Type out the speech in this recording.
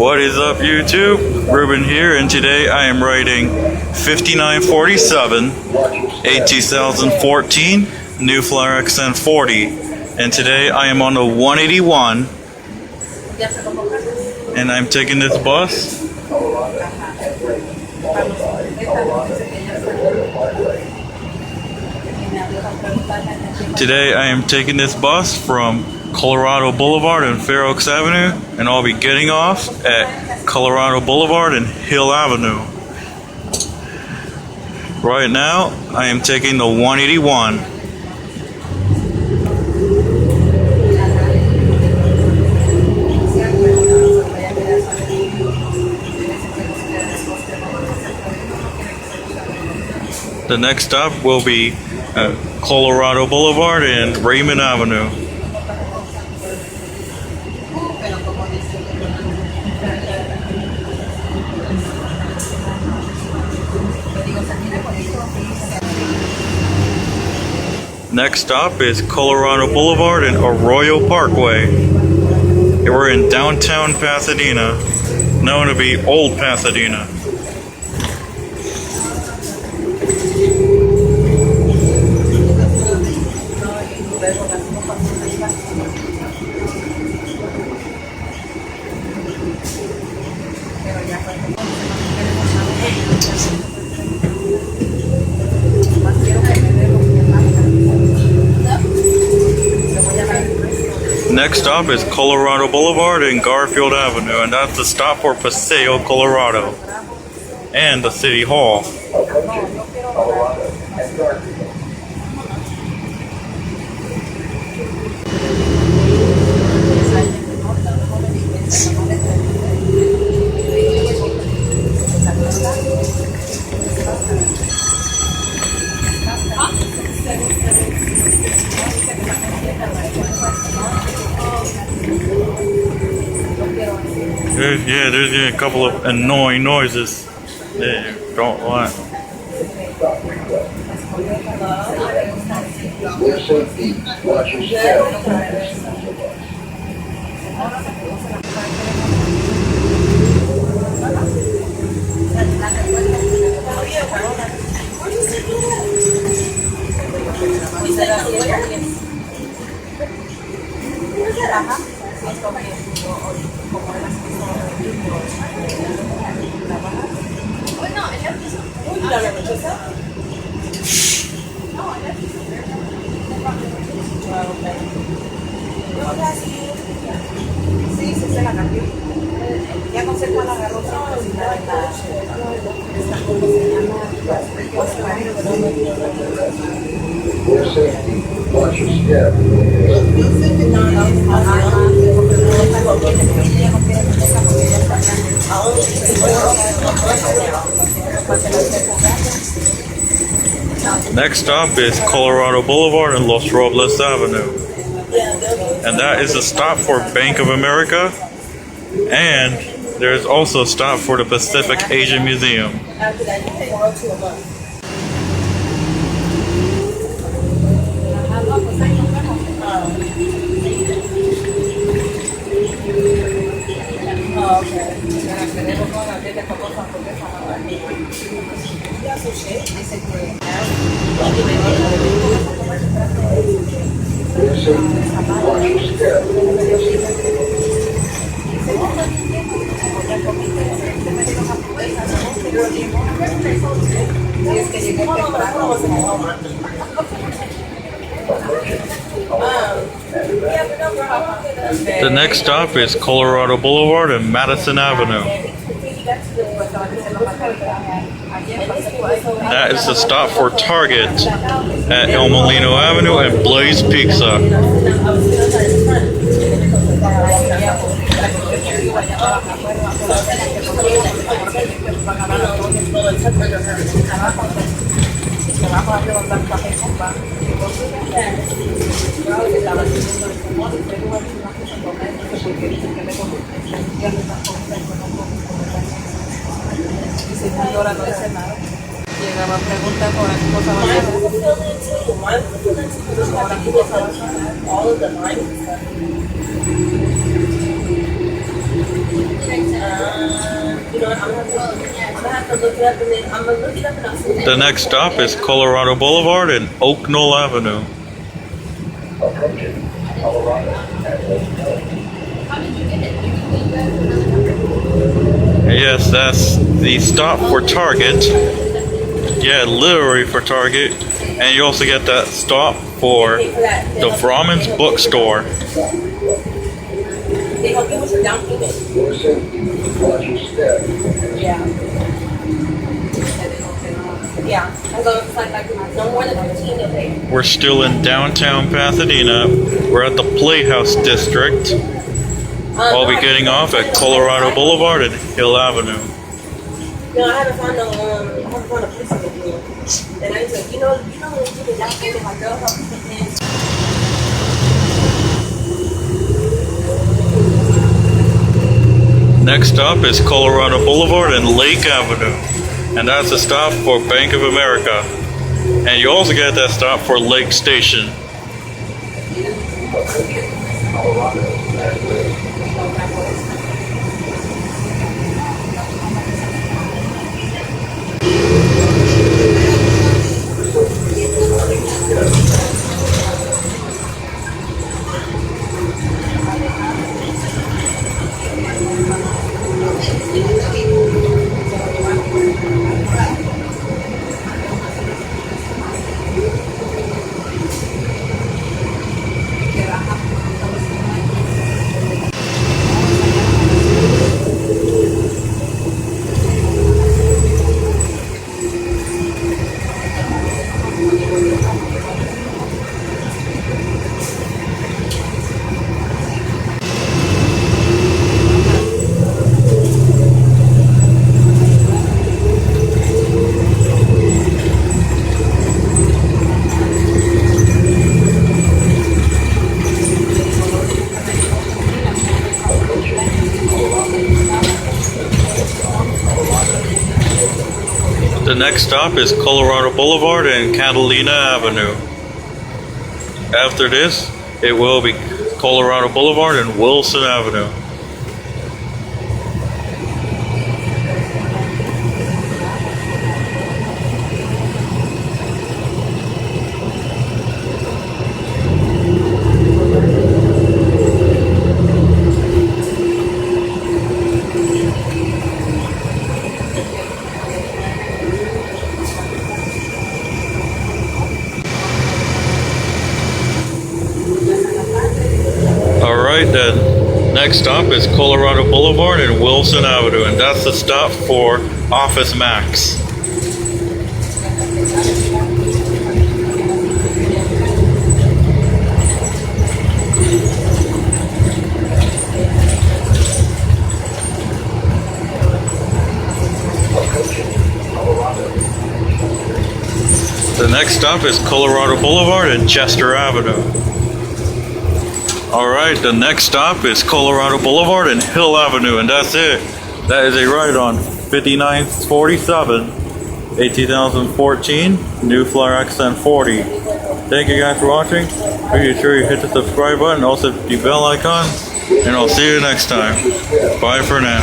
What is up, YouTube? Ruben here, and today I am riding 5947, a 2014 New Flyer XN40, and today I am on the 181, and I'm taking this bus. Today I am taking this bus from Colorado Boulevard and Fair Oaks Avenue, and I'll be getting off at Colorado Boulevard and Hill Avenue. Right now, I am taking the 181. The next stop will be Colorado Boulevard and Raymond Avenue. Next stop is Colorado Boulevard and Arroyo Parkway. We're in downtown Pasadena, known to be Old Pasadena. Next stop is Colorado Boulevard and Garfield Avenue, and that's the stop for Paseo, Colorado, and the City Hall. There's a couple of annoying noises that you don't want. Next stop is Colorado Boulevard and Los Robles Avenue, and that is a stop for Bank of America, and there's also a stop for the Pacific Asian Museum. The next stop is Colorado Boulevard and Madison Avenue. That is the stop for Target at El Molino Avenue and Blaze Pizza. Llegaba a preguntar por qué cosa va a hacer. look it up and then I'm gonna look it up and I'll send it. The next stop is Colorado Boulevard and Oak Knoll Avenue. Yes, that's the stop for Target. Yeah, literally for Target. And you also get that stop for the Brahmins bookstore. They help you with your down payment. Yeah. Yeah. As long as it's like no more than 15 a day. We're still in downtown Pasadena. We're at the Playhouse district. I'll be getting off at Colorado Boulevard and Hill Avenue. No, I haven't found a place to do. And I said, you know when you do the down payment, my girl helps you pay. Next stop is Colorado Boulevard and Lake Avenue. And that's a stop for Bank of America. And you also get that stop for Lake Station. The next stop is Colorado Boulevard and Catalina Avenue. After this, it will be Colorado Boulevard and Wilson Avenue. Alright, the next stop is Colorado Boulevard and Wilson Avenue, and that's the stop for Office Max. The next stop is Colorado Boulevard and Chester Avenue. Alright, the next stop is Colorado Boulevard and Hill Avenue, and that's it. That is a ride on 5947, a 2014 New Flyer XN40. Thank you guys for watching. Make sure you hit the subscribe button, also the bell icon, and I'll see you next time. Bye for now.